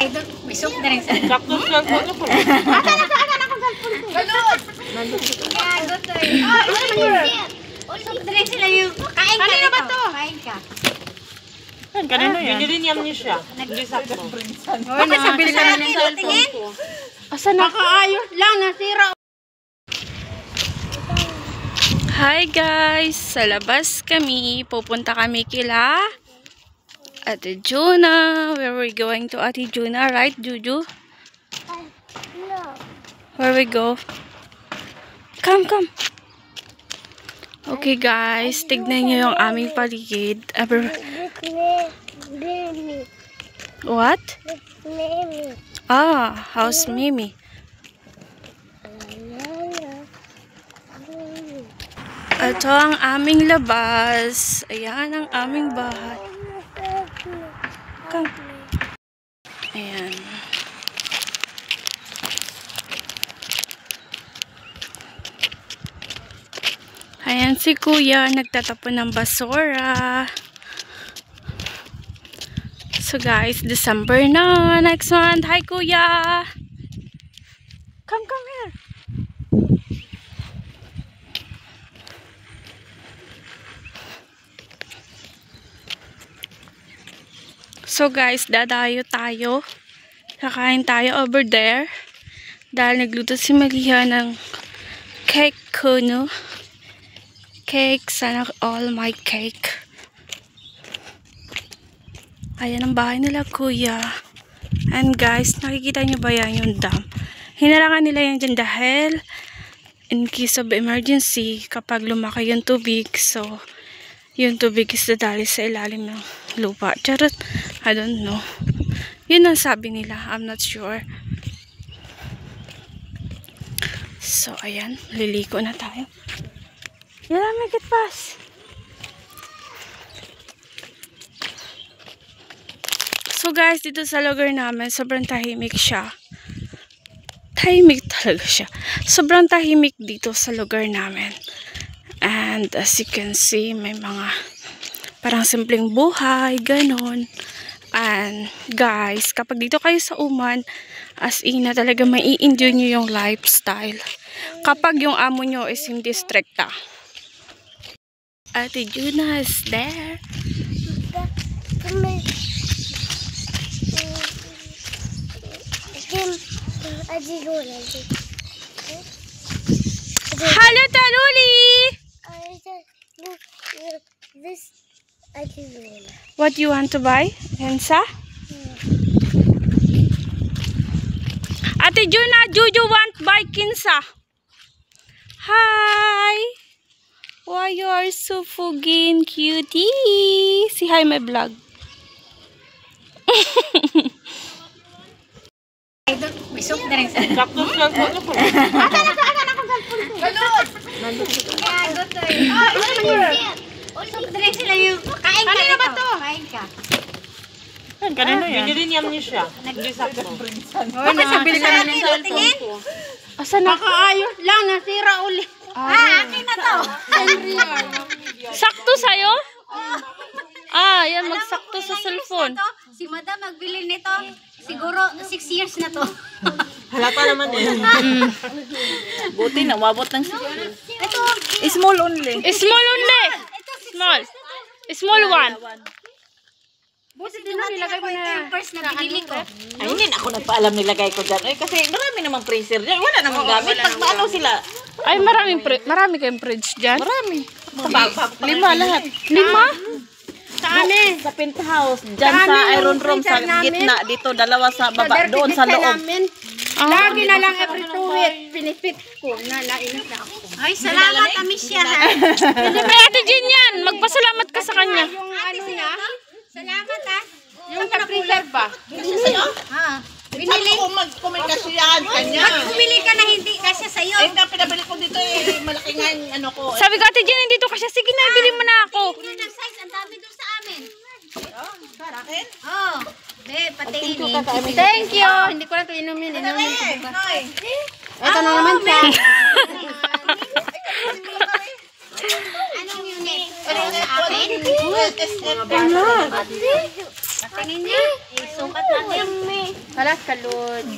May soup na rin sa... Kaktus lang po. Asan ako galpon ko? Galot! Gagot to eh. Soup na rin sila yung... Kain ka Kanino ba to? Kain ka. Kanino yan? Binili niya niya siya. Hindi sakto. Bakit sa bilisan na ng cellphone ko? Asan na? Nakaayos lang, nasira. Hi guys! Sa labas kami. Pupunta kami kila Ate Juna. Where we going to Ate Juna? Right, Juju? No. Where we go? Come, come. Okay guys, tignan nyo yung aming paligid. Mimi. What? Mimi. Ah, how's Mimi? Ito ang aming labas. Ayan ang aming bahay. Come. Ayan. Ayan si Kuya, nagtatapon ng basura. So guys, December na, next month. Hi Kuya! Come here. So guys, dadayo tayo. Kakain tayo over there. Dahil nagluto si Malia ng cake kuno. Cake, sana all my cake. Ayan ang bahay nila Kuya. And guys, nakikita nyo ba yan yung dam? Hinarangan nila yan dyan dahil in case of emergency, kapag lumaki yung tubig, so yung tubig is dadali sa ilalim ng lupa. Charot, I don't know. Yun ang sabi nila, I'm not sure. So ayan, liliko na tayo. Yan, make it pass. So guys, dito sa lugar namin, sobrang tahimik siya. Tahimik talaga siya. Sobrang tahimik dito sa lugar namin. And as you can see, may mga parang simpleng buhay, ganon. And guys, kapag dito kayo sa Uman, as in na talaga mai-enjoy nyo yung lifestyle. Kapag yung amo nyo is hindi stricta. Ate Juna is there. Hello, Taluli! What do you want to buy? Hensa? Ate Juna, Juju want buy kinsa. Hi! Why you are so fucking cutie? Say hi my vlog. May soup na rin sa... Kaktus lang po. Asan ako galpon ko? Galot! Gagot to eh. Soup na rin sila yung... Kain ka Kanino ba to? Kain ka. Kanino yan? Binili niya niya siya. Hindi sakto. Bakit sa bilisan na ng cellphone ko? Asan na? Nakaayos lang, nasira uli. Akin na to. Sakto sa'yo? Ah, yan magsakto sa cellphone. Si Madam magbili nito. Siguro 6 years na to. Halata naman eh. Buti na, wabot ng Ito. small only. Small only. Small. Small one. Buti din nilagay mo na yung first na binili ko. Ay, hindi na ako nagpaalam nilagay ko dyan. Ay, kasi marami namang freezer dyan. Wala namang gamit. Ano sila? Ay, marami kayong fridge dyan? Marami. 5 lahat. 5? Saan eh? Sa penthouse. Dyan sa iron room. Sa gitna. Dito, dalawa sa baba. Doon sa loob. Lagi na lang every 2 weeks. Pinipit ko. Nainis na ako. Ay, salamat, Amisha. Ay, Ate Jean yan. Magpasalamat ka sa kanya. Yung ano niya? Salamat ha. Yung ka-freezer ba? Binili ko mag-comment kasi yan. Kanya. Bumili ka na hindi kasi sa'yo. Ay, nga pinabili ko dito eh. Malaki nga yung ano ko. Sabi ko, Ate Jean, dito ka siya. Sige na, bili mo na ako. Hindi na size. Ang dami doon sa amin. Para akin? Oh. Pati ini. Thank you. Hindi ko lang ito inumin. Inumin ko ba? Ito na naman siya. Anong unit? Sa akin? Tingin niya. Sukat natin. Kalat kalod.